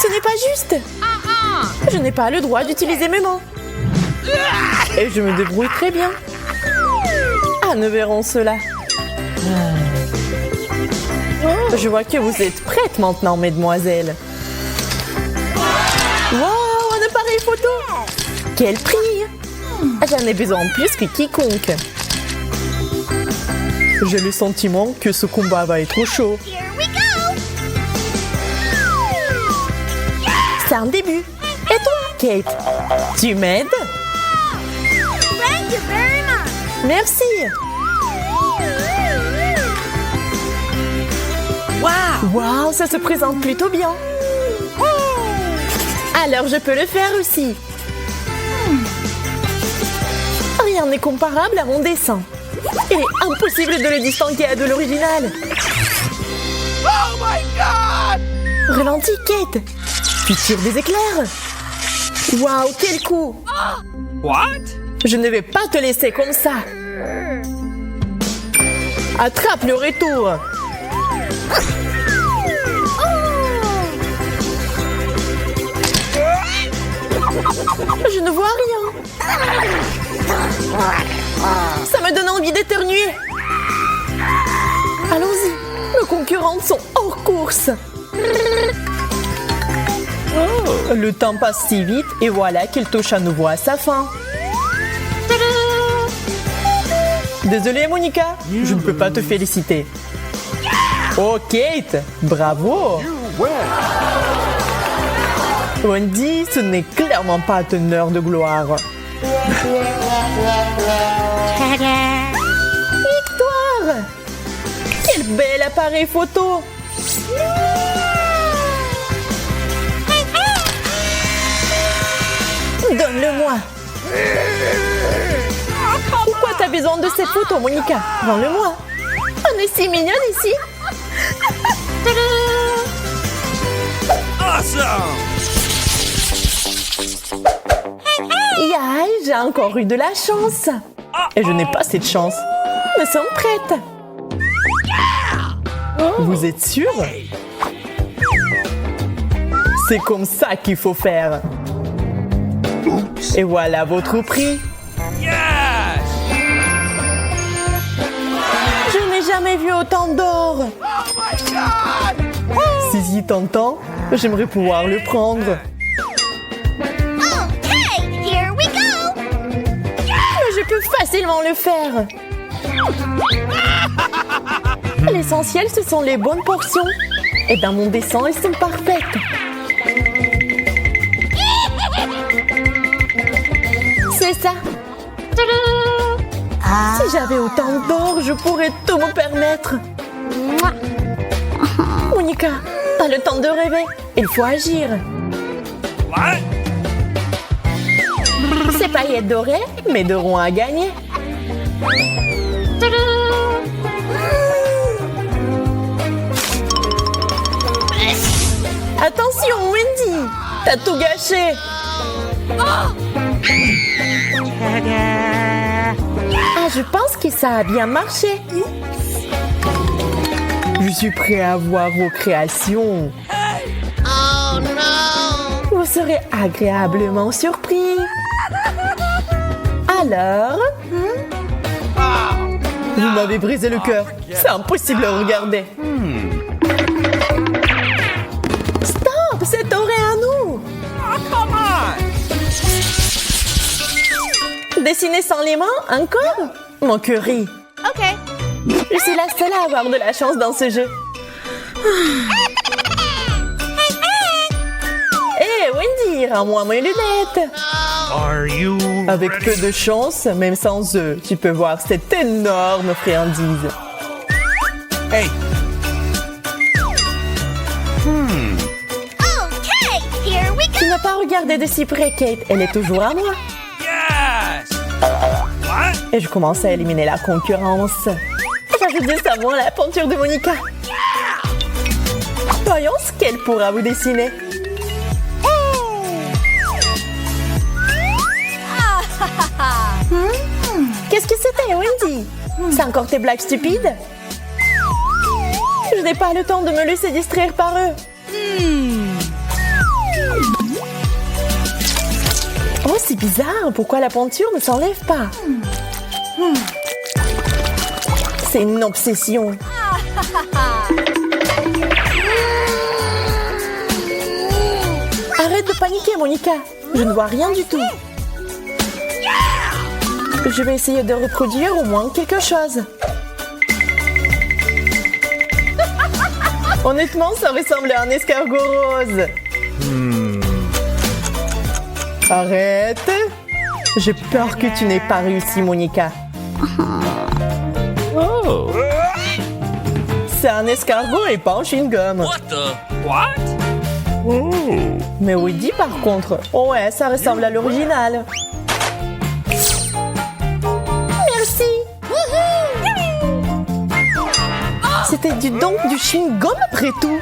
Ce n'est pas juste. Je n'ai pas le droit d'utiliser mes mains. Et je me débrouille très bien. Ah, nous verrons cela. Je vois que vous êtes prêtes maintenant, mesdemoiselles. Wow, un appareil photo! Quel prix! J'en ai besoin plus que quiconque. J'ai le sentiment que ce combat va être chaud. C'est un début. Et toi, Kate? Tu m'aides? Merci. Wow, ça se présente plutôt bien. Alors je peux le faire aussi. Rien n'est comparable à mon dessin. Il est impossible de le distinguer de l'original. Oh my God! Ralentis, Kate. Puis tire des éclairs. Waouh, quel coup! What? Je ne vais pas te laisser comme ça. Attrape le retour. Je ne vois rien. Ça me donne envie d'éternuer. Allons-y. Nos concurrentes sont hors course. Le temps passe si vite et voilà qu'il touche à nouveau à sa fin. Désolée, Monica, je ne peux pas te féliciter. Oh, Kate, bravo! Wendy, ce n'est clairement pas ton heure de gloire. Victoire! Quel bel appareil photo! Donne-le-moi! Pourquoi t'as besoin de cette photo, Monica? Rends-le-moi! On est si mignonne ici! Awesome! Yay, j'ai encore eu de la chance! Et je n'ai pas cette chance. Nous sommes prêtes! Vous êtes sûrs? C'est comme ça qu'il faut faire. Et voilà votre prix. Yes! Je n'ai jamais vu autant d'or. Oh my God! Si t'entends, j'aimerais pouvoir le prendre. Mais je peux facilement le faire. L'essentiel, ce sont les bonnes portions. Et dans mon dessin, elles sont parfaites. C'est ça. Si j'avais autant d'or, je pourrais tout me permettre. Monica, pas le temps de rêver. Il faut agir. What? Ces paillettes dorées m'aideront à gagner. Attention, Wendy! T'as tout gâché! Ah, je pense que ça a bien marché. Je suis prêt à voir vos créations. Oh non! Vous serez agréablement surpris. Alors? Vous m'avez brisé le cœur. C'est impossible à regarder. Stop! Cet or est à nous! Oh, come on! Dessiner sans les mains, encore? Mon curry. Ok. Je suis la seule à avoir de la chance dans ce jeu. Hé, Wendy, rends-moi mes lunettes. Are you Avec peu de chance, même sans eux, tu peux voir cette énorme friandise. Hey! Okay, here we Tu go. n'as pas regardé de si près, Kate. Elle est toujours à moi. Yes! What? Et je commence à éliminer la concurrence. J'ajoute du savon à la peinture de Monica. Voyons ce qu'elle pourra vous dessiner. Qu'est-ce que c'était, Wendy? C'est encore tes blagues stupides? Je n'ai pas le temps de me laisser distraire par eux. Oh, c'est bizarre. Pourquoi la peinture ne s'enlève pas? C'est une obsession. Arrête de paniquer, Monica. Je ne vois rien du tout. Je vais essayer de reproduire au moins quelque chose. Honnêtement, ça ressemble à un escargot rose. Arrête. J'ai peur que tu n'aies pas réussi, Monica. Oh. C'est un escargot et pas un chewing-gum. What the? What? Mais Woody, par contre, oh ouais, ça ressemble à l'original. Merci. C'était donc du chewing-gum après tout.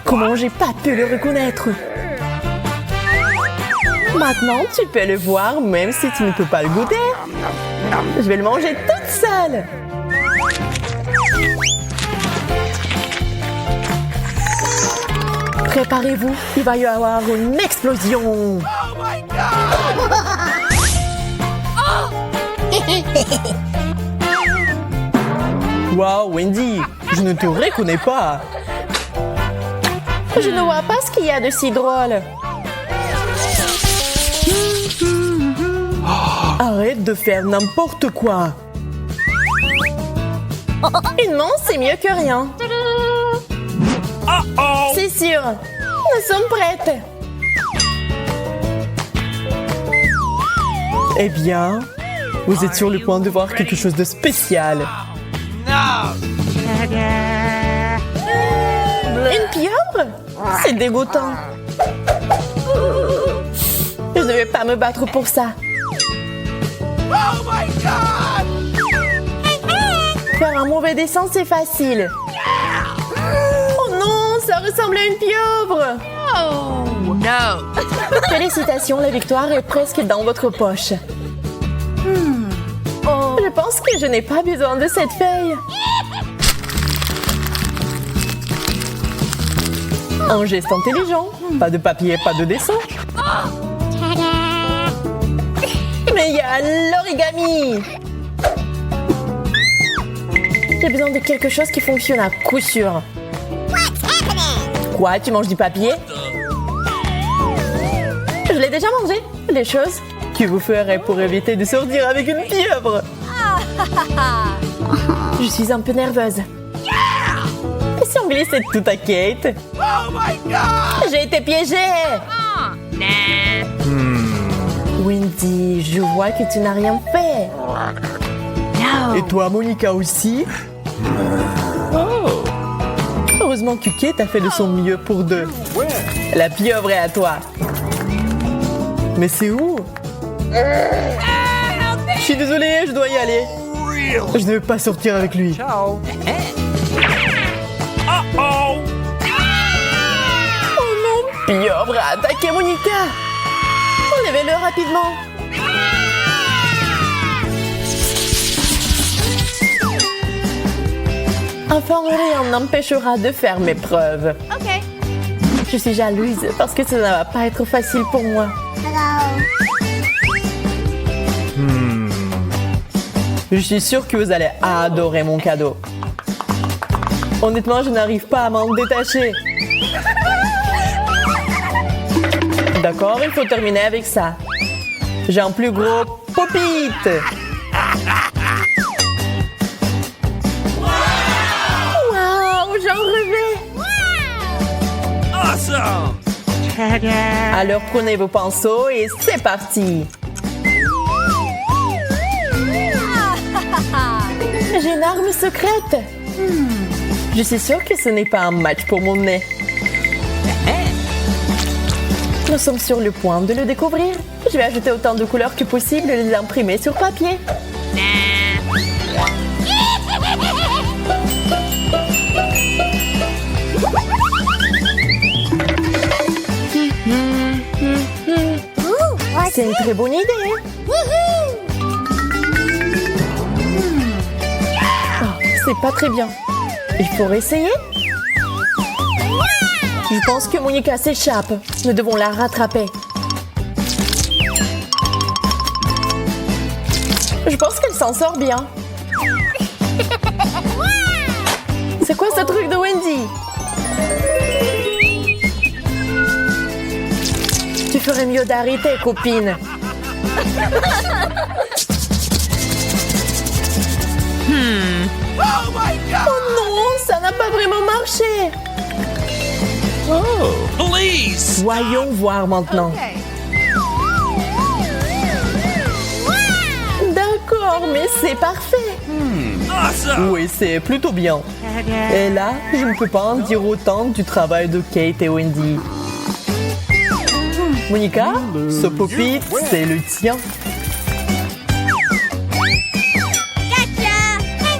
Comment j'ai pas pu le reconnaître? Maintenant, tu peux le voir même si tu ne peux pas le goûter. Je vais le manger toute seule. Préparez-vous, il va y avoir une explosion. Wow, Wendy, je ne te reconnais pas. Je ne vois pas ce qu'il y a de si drôle. Arrête de faire n'importe quoi. Une main, c'est mieux que rien. Uh-oh. C'est sûr. Nous sommes prêtes. Eh bien, vous êtes sur le point de voir quelque chose de spécial. No. Une pieuvre? C'est dégoûtant. Je ne vais pas me battre pour ça. Oh my God! Faire un mauvais dessin, c'est facile. Oh non, ça ressemble à une pieuvre. Oh, no. Félicitations, la victoire est presque dans votre poche. Je pense que je n'ai pas besoin de cette feuille. Un geste intelligent. Pas de papier, pas de dessin. Mais il y a l'origami. J'ai besoin de quelque chose qui fonctionne à coup sûr. Quoi, tu manges du papier? Je l'ai déjà mangé. Les choses que vous ferez pour éviter de sortir avec une pieuvre. Je suis un peu nerveuse. Et si on glissait tout à Kate? Oh my God! J'ai été piégée. Wendy, je vois que tu n'as rien fait. Et toi, Monica aussi? Heureusement que Kate a fait de son mieux pour deux. La pieuvre est à toi. Mais c'est où? Je suis désolée, je dois y aller. Je ne veux pas sortir avec lui. Ciao. Uh-oh. Oh non, pieuvre a attaqué Monica. Enlevez-le rapidement. Enfin, rien n'empêchera de faire mes preuves. Okay. Je suis jalouse parce que ça ne va pas être facile pour moi. Je suis sûre que vous allez adorer mon cadeau. Honnêtement, je n'arrive pas à m'en détacher. D'accord, il faut terminer avec ça. J'ai un plus gros pop-it. Wow, j'en rêvais. Awesome. Alors prenez vos pinceaux et c'est parti. J'ai une arme secrète. Je suis sûre que ce n'est pas un match pour mon nez. Nous sommes sur le point de le découvrir. Je vais ajouter autant de couleurs que possible et les imprimer sur papier. C'est une très bonne idée. Oh, c'est pas très bien. Il faut essayer. Je pense que Monica s'échappe. Nous devons la rattraper. Je pense qu'elle s'en sort bien. C'est quoi ce truc de Wendy? Tu ferais mieux d'arrêter, copine. Oh my god! Oh non, ça n'a pas vraiment marché. Please! Voyons voir maintenant. D'accord, mais c'est parfait. Awesome! Oui, c'est plutôt bien. Et là, je ne peux pas en dire autant du travail de Kate et Wendy. Monica, ce pop-it, c'est le tien.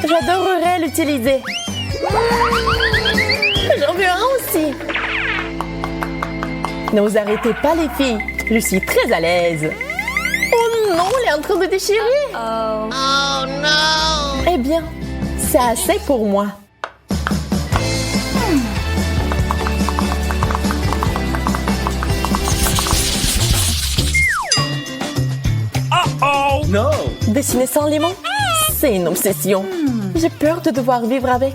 J'adorerais l'utiliser. J'en veux un aussi. Ne vous arrêtez pas, les filles. Je suis très à l'aise. Oh non, elle est en train de déchirer. Oh non. Eh bien, c'est assez pour moi. Uh-oh! No! Dessiner sans limon, c'est une obsession. J'ai peur de devoir vivre avec.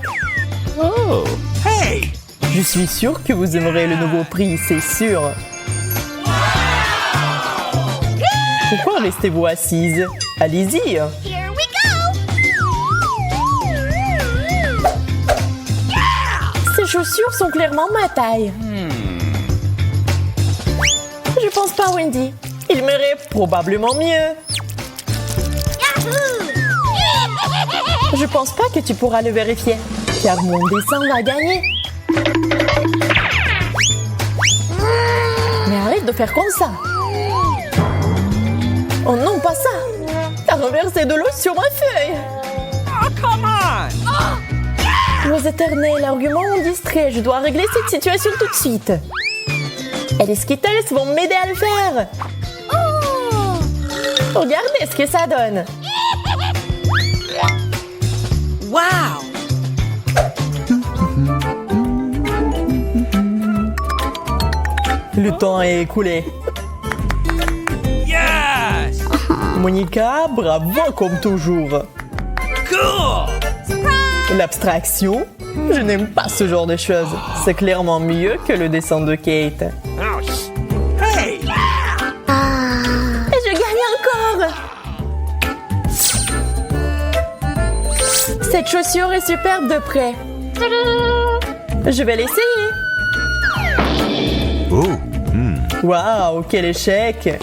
Oh! Hey! Je suis sûre que vous aimerez le nouveau prix, c'est sûr. Pourquoi restez-vous assise? Allez-y. Here we go! Ces chaussures sont clairement ma taille. Je pense pas, Wendy. Il m'irait probablement mieux. Yahoo! Je pense pas que tu pourras le vérifier, car mon dessin va gagner. Mais arrête de faire comme ça. Oh non, pas ça. T'as renversé de l'eau sur ma feuille. Oh, come on! Vos éternels arguments ont distrait. Je dois régler cette situation tout de suite. Et les Skittles vont m'aider à le faire. Regardez ce que ça donne. Wow! Le temps est écoulé. Yes! Monica, bravo comme toujours. Cool! L'abstraction? Je n'aime pas ce genre de choses. C'est clairement mieux que le dessin de Kate. Ouch! Hey! Et je gagne encore! Cette chaussure est superbe de près. Je vais l'essayer. Waouh, quel échec!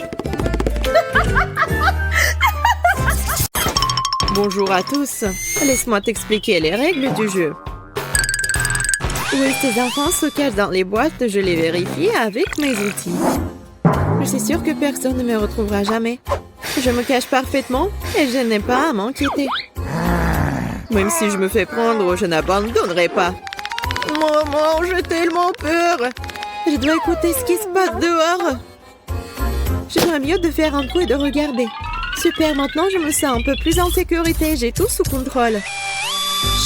Bonjour à tous. Laisse-moi t'expliquer les règles du jeu. Oui, ces enfants se cachent dans les boîtes, je les vérifie avec mes outils. Je suis sûre que personne ne me retrouvera jamais. Je me cache parfaitement et je n'ai pas à m'inquiéter. Même si je me fais prendre, je n'abandonnerai pas. Maman, j'ai tellement peur. Je dois écouter ce qui se passe dehors. J'aimerais mieux de faire un trou et de regarder. Super, maintenant je me sens un peu plus en sécurité. J'ai tout sous contrôle.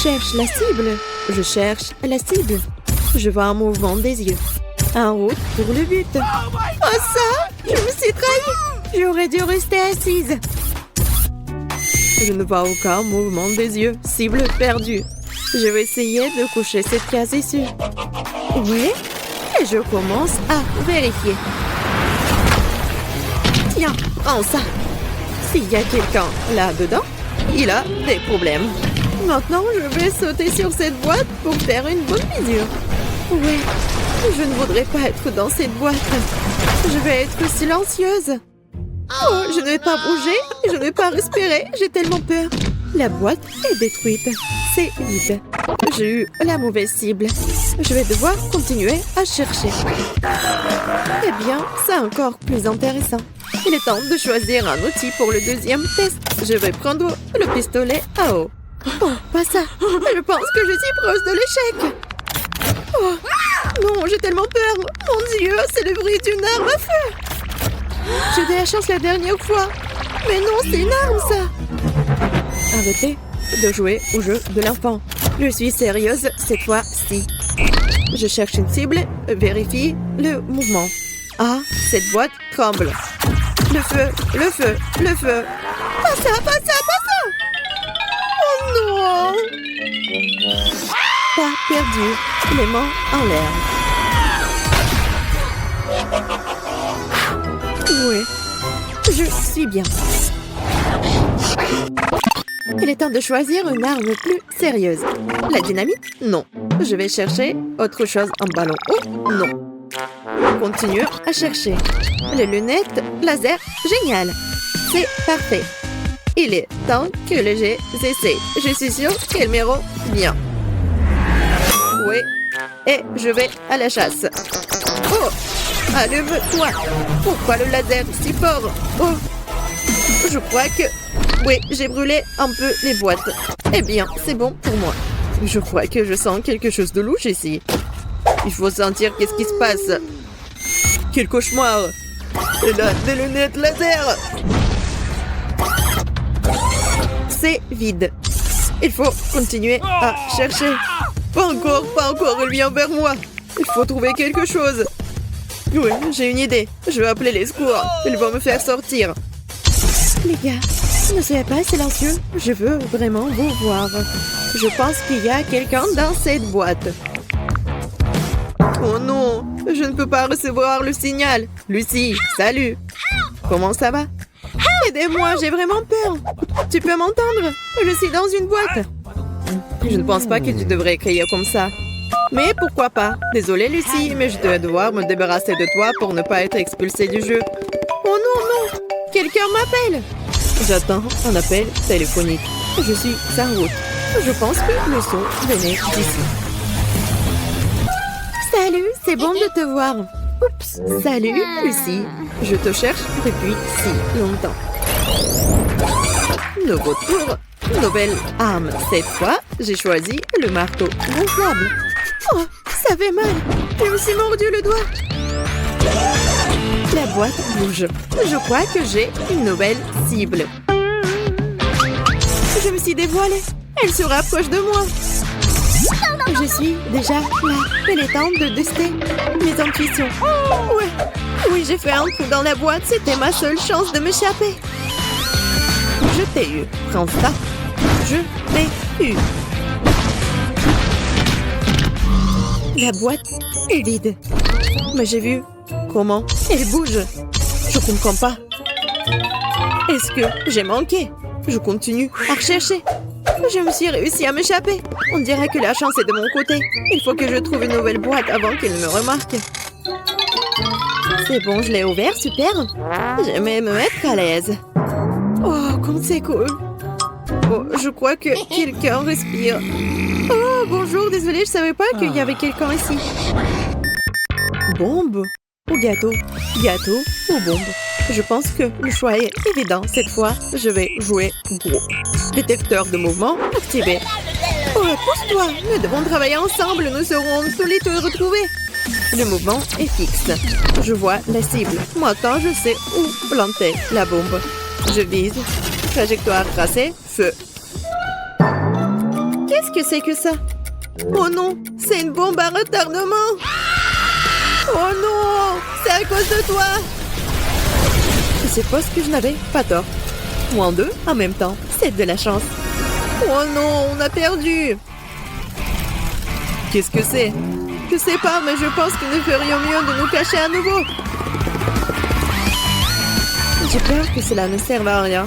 Cherche la cible. Je cherche la cible. Je vois un mouvement des yeux. En route pour le but. Oh ça! Je me suis trahie! J'aurais dû rester assise. Je ne vois aucun mouvement des yeux. Cible perdue. Je vais essayer de coucher cette case ici. Oui? Et je commence à vérifier. Tiens, prends ça. S'il y a quelqu'un là-dedans, il a des problèmes. Maintenant, je vais sauter sur cette boîte pour faire une bonne mesure. Oui, je ne voudrais pas être dans cette boîte. Je vais être silencieuse. Oh, je ne vais pas bouger, je ne vais pas respirer, j'ai tellement peur. La boîte est détruite. C'est vide. J'ai eu la mauvaise cible. Je vais devoir continuer à chercher. Eh bien, c'est encore plus intéressant. Il est temps de choisir un outil pour le deuxième test. Je vais prendre le pistolet à eau. Oh, pas ça. Je pense que je suis proche de l'échec. Oh, non, j'ai tellement peur. Mon Dieu, c'est le bruit d'une arme à feu. J'ai eu de la chance la dernière fois. Mais non, c'est une arme, ça. Arrêtez de jouer au jeu de l'enfant. Je suis sérieuse cette fois-ci. Je cherche une cible, vérifie le mouvement. Ah, cette boîte tremble. Le feu, le feu, le feu. Pas ça, pas ça, pas ça. Oh non. Pas perdu. Les mains en l'air. Oui, je suis bien. Il est temps de choisir une arme plus sérieuse. La dynamite? Non. Je vais chercher autre chose. Un ballon. Oh, non. Continue à chercher. Les lunettes laser. Génial. C'est parfait. Il est temps que les essais. Je suis sûre qu'elles m'iront bien. Oui. Et je vais à la chasse. Oh! Allume-toi! Pourquoi le laser si fort? Oh! Je crois que... Oui, j'ai brûlé un peu les boîtes. Eh bien, c'est bon pour moi. Je crois que je sens quelque chose de louche ici. Il faut sentir qu'est-ce qui se passe. Quel cauchemar! Elle a des lunettes laser! C'est vide. Il faut continuer à chercher. Pas encore, pas encore, elle vient vers moi. Il faut trouver quelque chose. Oui, j'ai une idée. Je vais appeler les secours. Ils vont me faire sortir. Les gars, ne soyez pas silencieux. Je veux vraiment vous voir. Je pense qu'il y a quelqu'un dans cette boîte. Oh non, je ne peux pas recevoir le signal. Lucie, salut. Comment ça va? Aidez-moi, j'ai vraiment peur. Tu peux m'entendre? Je suis dans une boîte. Je ne pense pas que tu devrais crier comme ça. Mais pourquoi pas? Désolée, Lucie, mais je vais devoir me débarrasser de toi pour ne pas être expulsée du jeu. Oh non, non! Quelqu'un m'appelle! J'attends un appel téléphonique. Je suis en route. Je pense que le son venait d'ici. Salut, c'est bon de te voir. Oups, salut, Lucie. Je te cherche depuis si longtemps. Nouveau tour, nouvelle arme. Cette fois, j'ai choisi le marteau gonflable. Oh, ça fait mal. Je me suis mordu le doigt. La boîte bouge. Je crois que j'ai une nouvelle cible. Je me suis dévoilée. Elle se rapproche de moi. Je suis déjà là. Il est temps de tester mes intuitions. Ouais. Oui, j'ai fait un trou dans la boîte. C'était ma seule chance de m'échapper. Je t'ai eu. Prends ça. Je t'ai eu. La boîte est vide. Mais j'ai vu comment elle bouge. Je comprends pas. Est-ce que j'ai manqué? Je continue à rechercher. Je me suis réussi à m'échapper. On dirait que la chance est de mon côté. Il faut que je trouve une nouvelle boîte avant qu'elle ne me remarque. C'est bon, je l'ai ouvert, super. J'aimais me mettre à l'aise. Oh, comme c'est cool. Oh, je crois que quelqu'un respire. Oh, bonjour, désolée, je savais pas qu'il y avait quelqu'un ici. Bombe ou gâteau? Gâteau ou bombe? Je pense que le choix est évident. Cette fois, je vais jouer gros. Détecteur de mouvement activé. Oh, pousse-toi! Nous devons travailler ensemble. Nous serons solides de retrouver. Le mouvement est fixe. Je vois la cible. Maintenant, je sais où planter la bombe. Je vise. Trajectoire tracée. Feu. Qu'est-ce que c'est que ça? Oh non! C'est une bombe à retardement! Oh non! C'est à cause de toi! Je suppose que je n'avais pas tort. Moins deux en même temps. C'est de la chance. Oh non! On a perdu! Qu'est-ce que c'est? Je sais pas, mais je pense que nous ferions mieux de nous cacher à nouveau. J'ai peur que cela ne serve à rien.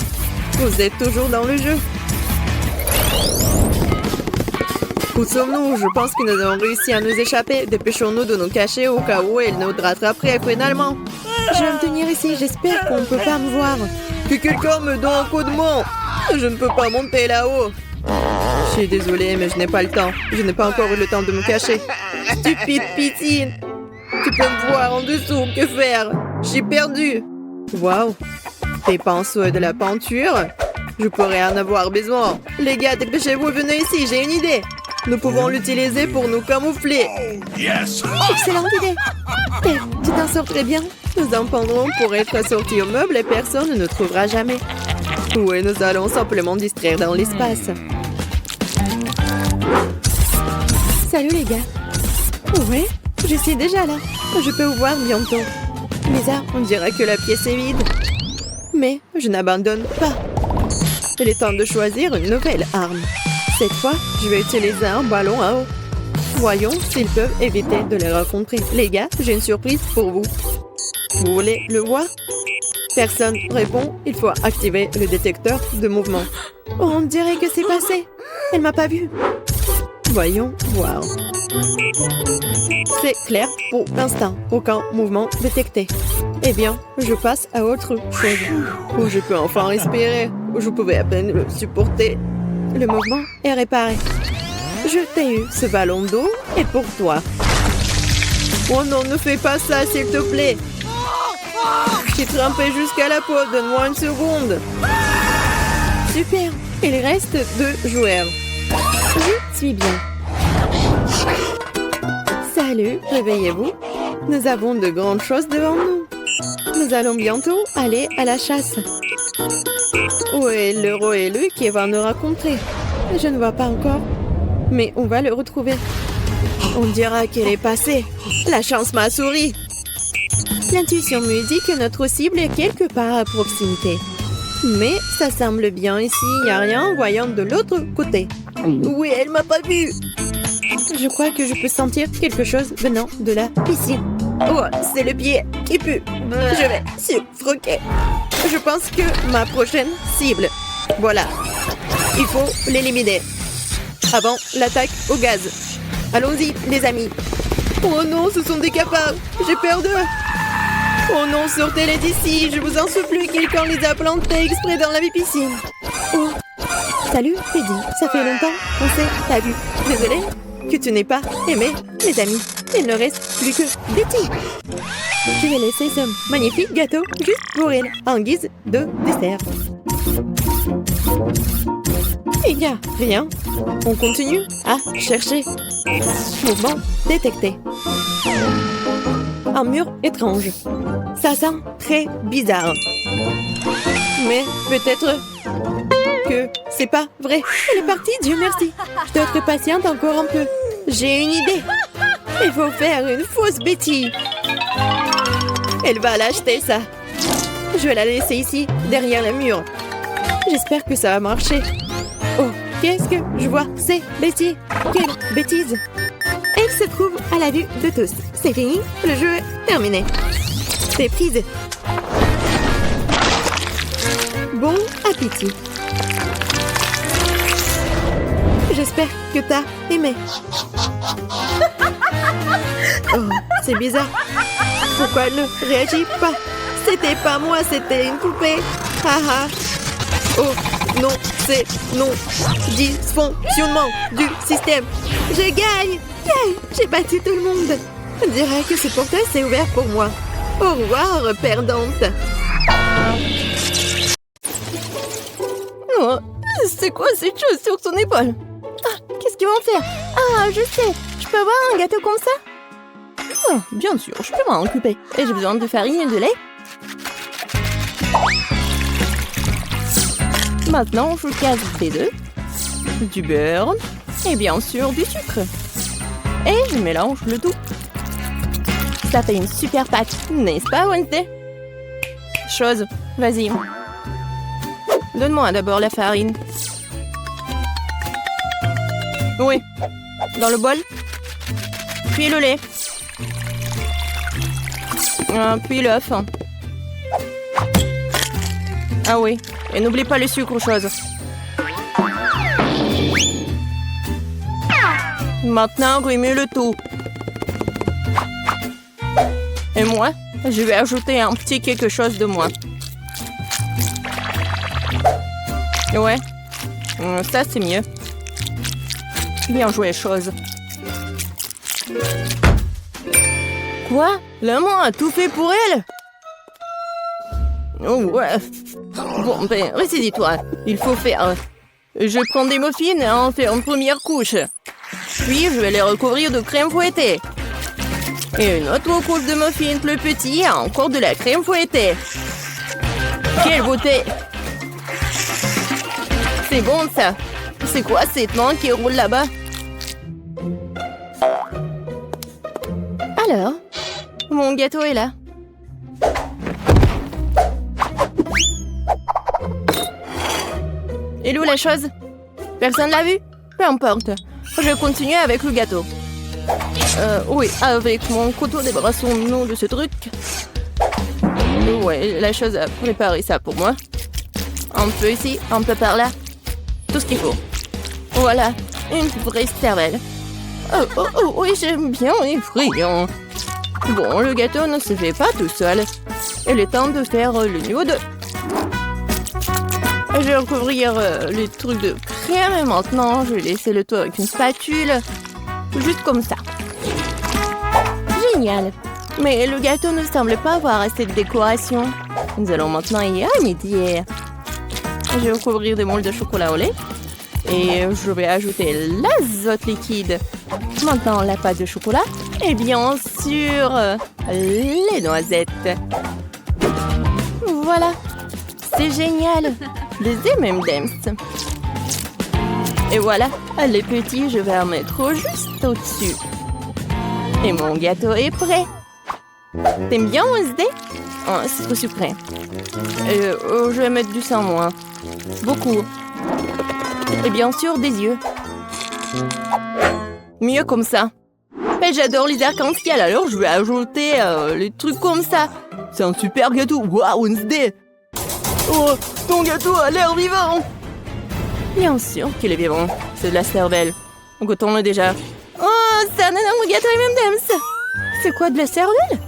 Vous êtes toujours dans le jeu. Où sommes-nous? Je pense que nous avons réussi à nous échapper. Dépêchons-nous de nous cacher au cas où elle nous rattraperait finalement. Je vais me tenir ici. J'espère qu'on ne peut pas me voir. Que quelqu'un me donne un coup de main. Je ne peux pas monter là-haut. Je suis désolée, mais je n'ai pas le temps. Je n'ai pas encore eu le temps de me cacher. Stupide piscine. Tu peux me voir en dessous. Que faire? J'ai perdu. Waouh. Des pinceaux et de la peinture? Je pourrais en avoir besoin. Les gars, dépêchez-vous, venez ici. J'ai une idée. Nous pouvons l'utiliser pour nous camoufler. Yes! Excellente idée. Hey, tu t'en sors très bien. Nous en prendrons pour être assortis au meuble et personne ne nous trouvera jamais. Oui, nous allons simplement distraire dans l'espace. Salut les gars. Ouais, je suis déjà là. Je peux vous voir bientôt. Bizarre, on dirait que la pièce est vide. Mais je n'abandonne pas. Il est temps de choisir une nouvelle arme. Cette fois, je vais utiliser un ballon à eau. Voyons s'ils peuvent éviter de les rencontrer. Les gars, j'ai une surprise pour vous. Vous voulez le voir? Personne répond. Il faut activer le détecteur de mouvement. Oh, on dirait que c'est passé. Elle m'a pas vu. Voyons voir. C'est clair pour l'instant. Aucun mouvement détecté. Eh bien, je passe à autre chose. Oh, je peux enfin respirer. Je pouvais à peine le supporter. Le mouvement est réparé. Je t'ai eu, ce ballon d'eau est pour toi. Oh non, ne fais pas ça, s'il te plaît. Je suis trempée jusqu'à la peau, donne-moi une seconde. Super, il reste 2 joueurs. Je suis bien. Salut, réveillez-vous. Nous avons de grandes choses devant nous. Nous allons bientôt aller à la chasse. Où est l'héros élu qui va nous rencontrer? Je ne vois pas encore. Mais on va le retrouver. On dira qu'elle est passée. La chance m'a souri. L'intuition me dit que notre cible est quelque part à proximité. Mais ça semble bien ici, il n'y a rien, voyons de l'autre côté. Oui, elle m'a pas vu. Je crois que je peux sentir quelque chose venant de la piscine. Oh, c'est le pied qui pue. Je vais suffoquer. Je pense que ma prochaine cible. Voilà. Il faut l'éliminer. Avant l'attaque au gaz. Allons-y, les amis. Oh non, ce sont des cafards. J'ai peur d'eux. Oh non, sortez-les d'ici. Je vous en supplie, quelqu'un les a plantés exprès dans la piscine. Oh. Salut, Teddy. Ça fait longtemps qu'on s'est pas vu. Désolée que tu n'aies pas aimé les amis. Il ne reste plus que Betty. Je vais laisser ce magnifique gâteau juste pour elle, en guise de dessert. Il n'y a rien. On continue à chercher. Mouvement détecté. Un mur étrange. Ça sent très bizarre. Mais peut-être que c'est pas vrai. Elle est partie, Dieu merci. Je dois être patiente encore un peu. J'ai une idée. Il faut faire une fausse Betty. Elle va l'acheter, ça. Je vais la laisser ici, derrière le mur. J'espère que ça va marcher. Oh, qu'est-ce que je vois? C'est Betty. Quelle bêtise. Elle se trouve à la vue de tous. C'est fini, le jeu est terminé. C'est prise. Bon appétit. J'espère que t'as aimé. Oh, c'est bizarre. Pourquoi elle ne réagit pas? C'était pas moi, c'était une poupée. Haha. Oh, non, c'est non. Dysfonctionnement du système. Je gagne. Yay, j'ai battu tout le monde. On dirait que ce portail s'est ouvert pour moi. Au revoir, perdante. Oh, c'est quoi cette chose sur son épaule? Ah, qu'est-ce qu'ils vont faire? Ah, je sais. Je peux avoir un gâteau comme ça? Oh, bien sûr, je peux m'en occuper. Et j'ai besoin de farine et de lait. Maintenant, je casse des œufs, du beurre et bien sûr du sucre. Et je mélange le tout. Ça fait une super pâte, n'est-ce pas, Wednesday? Chose, vas-y. Donne-moi d'abord la farine. Oui, dans le bol. Puis le lait. Puis l'œuf. Ah oui, et n'oublie pas le sucre, chose. Maintenant, remue le tout. Et moi, je vais ajouter un petit quelque chose de moi. Ouais, ça c'est mieux. Bien joué, chose. Quoi? La main a tout fait pour elle? Oh ouais. Bon, ben, ressaisis-toi. Il faut faire... Je prends des muffins et en fais une première couche. Puis, je vais les recouvrir de crème fouettée. Et une autre couche de muffins plus petit et encore de la crème fouettée. Quelle beauté! C'est bon, ça. C'est quoi cette main qui roule là-bas? Alors, mon gâteau est là. Et où la chose? Personne l'a vu? Peu importe. Je continue avec le gâteau. Oui, avec mon couteau, débarrassons-nous de ce truc. Ouais, la chose a préparé ça pour moi. Un peu ici, un peu par là. Tout ce qu'il faut. Voilà, une vraie cervelle. Oui, j'aime bien effrayant. Bon, le gâteau ne se fait pas tout seul. Il est temps de faire le niveau 2. Je vais recouvrir les trucs de crème et maintenant je vais laisser le tout avec une spatule. Juste comme ça. Génial. Mais le gâteau ne semble pas avoir assez de décoration. Nous allons maintenant y remédier. Je vais recouvrir des moules de chocolat au lait. Et je vais ajouter l'azote liquide. Maintenant la pâte de chocolat. Et bien sûr, les noisettes. Voilà. C'est génial. Des M&M's. Et voilà, les petits, je vais en mettre juste au-dessus. Et mon gâteau est prêt. T'aimes bien Wednesday? Oh, c'est trop sucré. Je vais mettre du sang, moi. Beaucoup. Et bien sûr, des yeux. Mieux comme ça. Mais j'adore les arcs-en-ciel, alors je vais ajouter les trucs comme ça. C'est un super gâteau. Waouh, Wednesday! Oh, ton gâteau a l'air vivant! Bien sûr qu'il est vivant. C'est de la cervelle. Goûtons-le déjà. Oh, c'est un énorme gâteau M&M's! C'est quoi, de la cervelle?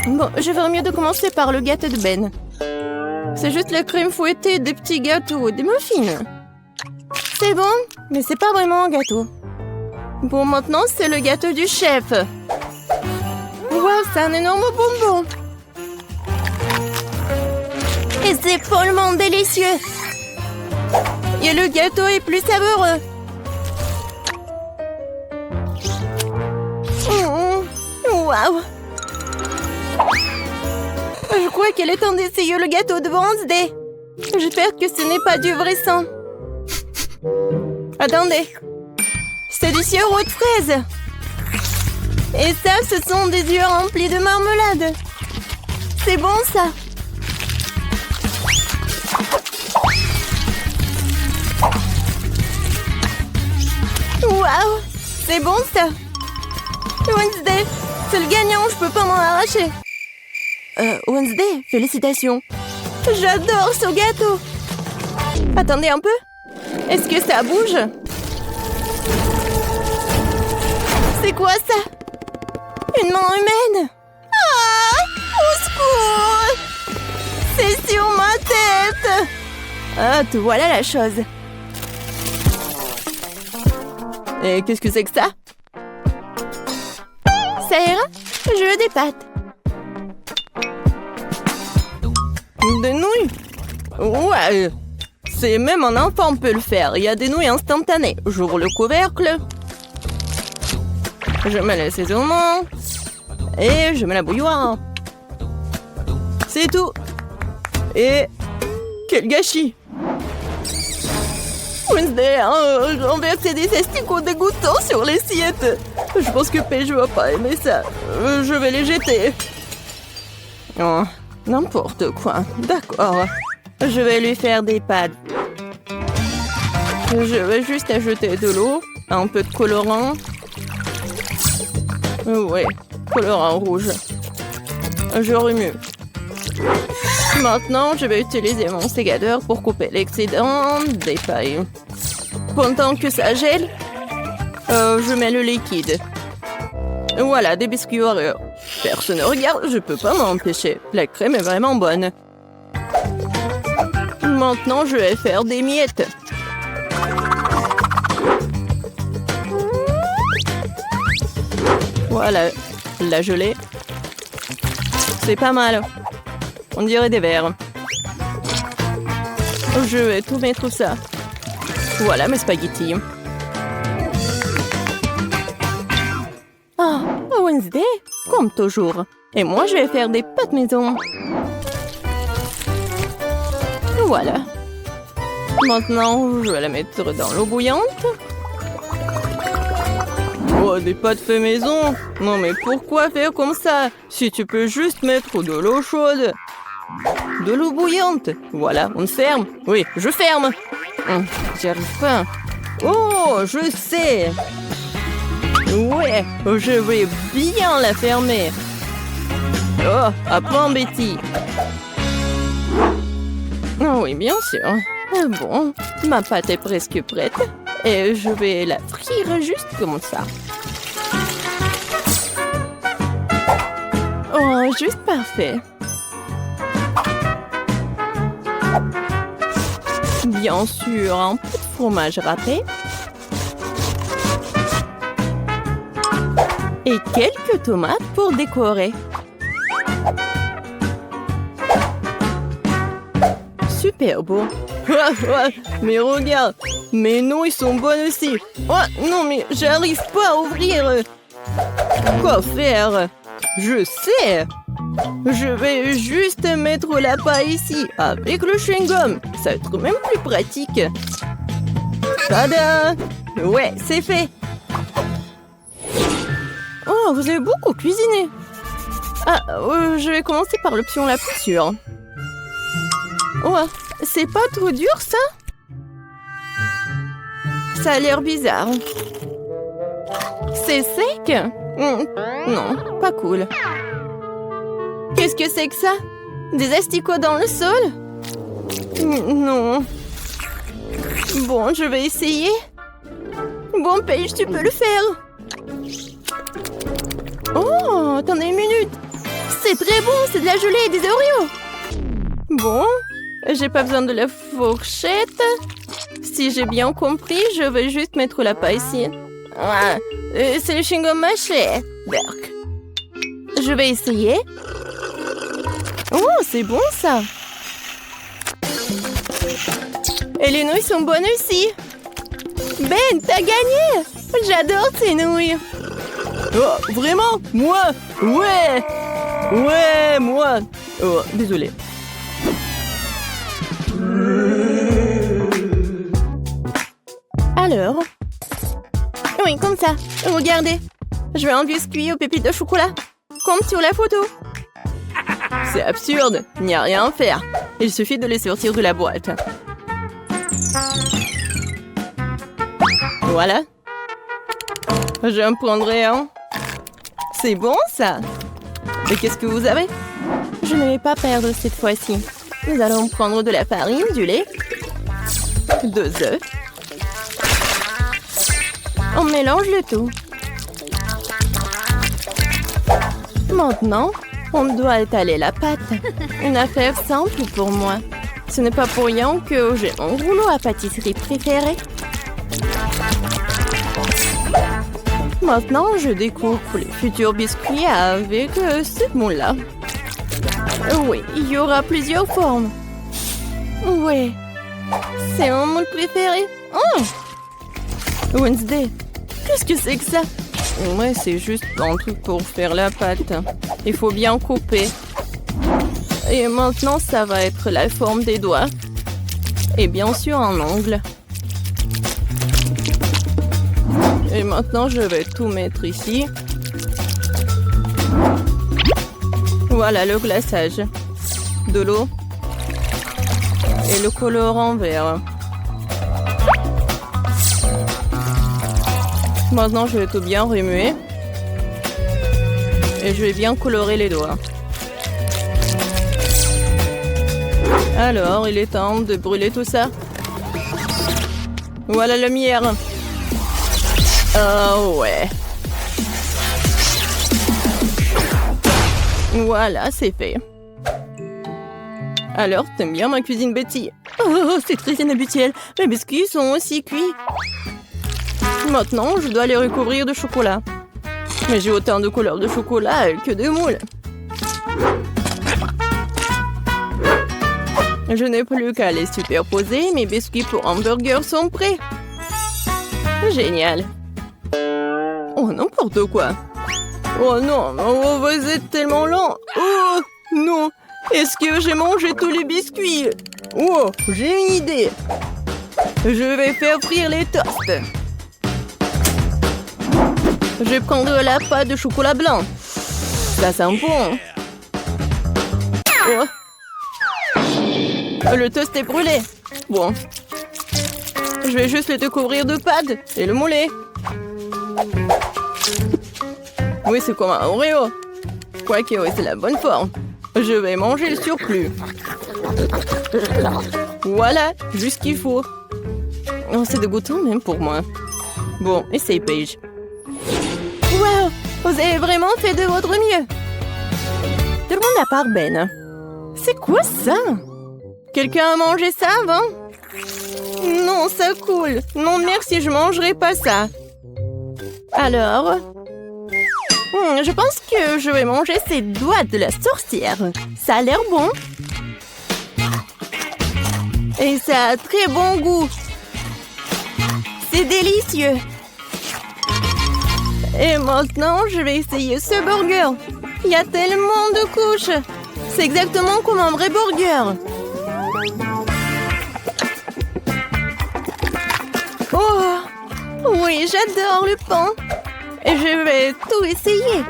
Bon, je ferais mieux de commencer par le gâteau de Ben. C'est juste la crème fouettée, des petits gâteaux, des muffins. C'est bon, mais c'est pas vraiment un gâteau. Bon, maintenant, c'est le gâteau du chef. Wow, c'est un énorme bonbon. Et c'est follement délicieux. Et le gâteau est plus savoureux. Waouh. Je crois qu'elle est temps d'essayer le gâteau de Wednesday. J'espère que ce n'est pas du vrai sang. Attendez. C'est du sirop de fraise. Et ça, ce sont des yeux remplis de marmelade. C'est bon, ça. Waouh, c'est bon, ça. Wednesday, c'est le gagnant, je peux pas m'en arracher. Wednesday, félicitations. J'adore ce gâteau. Attendez un peu. Est-ce que ça bouge? C'est quoi ça? Une main humaine? Ah! Au secours! C'est sur ma tête! Ah, te voilà la chose. Et qu'est-ce que c'est que ça? Ça ira? Je veux des pâtes. Des nouilles? Ouais. C'est même un enfant peut le faire. Il y a des nouilles instantanées. J'ouvre le couvercle. Je mets l'assaisonnement. Et je mets la bouilloire. C'est tout. Et quel gâchis! Wednesday a renversé des asticots dégoûtants sur l'assiette. Je pense que Paige va pas aimer ça. Je vais les jeter. Oh, n'importe quoi. D'accord. Je vais lui faire des pâtes. Je vais juste ajouter de l'eau, un peu de colorant. Ouais, colorant rouge. Je remue. Maintenant, je vais utiliser mon sécateur pour couper l'excédent des pailles. Pendant que ça gèle, je mets le liquide. Voilà, des biscuits Oreo. Personne ne regarde, je peux pas m'empêcher. La crème est vraiment bonne. Maintenant, je vais faire des miettes. Voilà, la gelée. C'est pas mal. On dirait des verres. Je vais tout mettre ça. Voilà mes spaghettis. Ah, Wednesday, comme toujours. Et moi, je vais faire des pâtes maison. Voilà. Maintenant, je vais la mettre dans l'eau bouillante. Oh, des pâtes fait maison? Non mais pourquoi faire comme ça? Si tu peux juste mettre de l'eau chaude. De l'eau bouillante. Voilà, on ferme. Oui, je ferme. J'y arrive pas. Oh, je sais. Ouais, je vais bien la fermer. Oh, apprends Betty. Oh oui, bien sûr. Bon, ma pâte est presque prête. Et je vais la frire juste comme ça. Oh, juste parfait. Bien sûr, un peu de fromage râpé. Et quelques tomates pour décorer. Super beau. Mais regarde, mes noix ils sont bonnes aussi. Oh non mais j'arrive pas à ouvrir. Quoi faire? Je sais. Je vais juste mettre la paille ici avec le chewing-gum. Ça va être même plus pratique. Tada! Ouais, c'est fait. Oh, vous avez beaucoup cuisiné. Ah, je vais commencer par l'option la plus sûre. Oh, c'est pas trop dur, ça? Ça a l'air bizarre. C'est sec? Non, pas cool. Qu'est-ce que c'est que ça? Des asticots dans le sol? Non. Bon, je vais essayer. Bon, Paige, tu peux le faire. Oh, attendez une minute. C'est très bon, c'est de la gelée et des Oreos. Bon, j'ai pas besoin de la fourchette. Si j'ai bien compris, je vais juste mettre la paille ici. Ah, c'est le chewing-gum mâché. Berk. Je vais essayer. Oh, c'est bon ça. Et les nouilles sont bonnes aussi. Ben, t'as gagné. J'adore ces nouilles. Oh, vraiment? Moi? Ouais. Ouais, moi. Oh, désolé. Alors? Oui, comme ça. Regardez. Je vais enlever ce cuit aux pépites de chocolat. Comme sur la photo. C'est absurde. Il n'y a rien à faire. Il suffit de les sortir de la boîte. Voilà. J'en prendrai un. C'est bon, ça. Et qu'est-ce que vous avez? Je ne vais pas perdre cette fois-ci. Nous allons prendre de la farine, du lait, 2 œufs. On mélange le tout. Maintenant, on doit étaler la pâte. Une affaire simple pour moi. Ce n'est pas pour rien que j'ai mon rouleau à pâtisserie préféré. Maintenant, je découpe les futurs biscuits avec ce moule-là. Oui, il y aura plusieurs formes. Oui, c'est mon moule préféré. Oh! Wednesday, qu'est-ce que c'est que ça? Ouais, c'est juste un truc pour faire la pâte. Il faut bien couper. Et maintenant, ça va être la forme des doigts. Et bien sûr, un ongle. Et maintenant, je vais tout mettre ici. Voilà le glaçage. De l'eau. Et le colorant vert. Maintenant, je vais tout bien remuer. Et je vais bien colorer les doigts. Alors, il est temps de brûler tout ça. Voilà la lumière. Oh ouais. Voilà, c'est fait. Alors, t'aimes bien ma cuisine, Betty? Oh, c'est très inhabituel. Mes biscuits sont aussi cuits. Maintenant, je dois les recouvrir de chocolat. Mais j'ai autant de couleurs de chocolat que de moules. Je n'ai plus qu'à les superposer. Mes biscuits pour hamburger sont prêts. Génial. Oh, n'importe quoi. Oh non, oh, vous êtes tellement lent. Oh non, est-ce que j'ai mangé tous les biscuits? Oh, j'ai une idée. Je vais faire frire les toasts. Je prendrai la pâte de chocolat blanc. Ça sent bon. Oh. Le toast est brûlé. Bon. Je vais juste le découvrir de pâte et le mouler. Oui, c'est comme un Oreo. Quoique, oui, c'est la bonne forme. Je vais manger le surplus. Voilà, juste ce qu'il faut. Oh, c'est dégoûtant même pour moi. Bon, essaye, Paige. Wow, vous avez vraiment fait de votre mieux. Tout le monde à part Ben. C'est quoi ça? Quelqu'un a mangé ça avant? Non, ça coule. Non, merci, je mangerai pas ça. Alors? Je pense que je vais manger ces doigts de la sorcière. Ça a l'air bon. Et ça a très bon goût. C'est délicieux. Et maintenant, je vais essayer ce burger. Il y a tellement de couches. C'est exactement comme un vrai burger. Oh, oui, j'adore le pain. Et je vais tout essayer.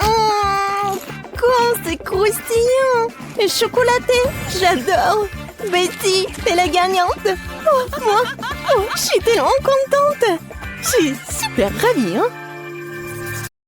Oh, comme c'est croustillant. Et chocolaté, j'adore. Betty, t'es la gagnante. Oh, moi, je suis tellement contente. Je suis super ravie, hein.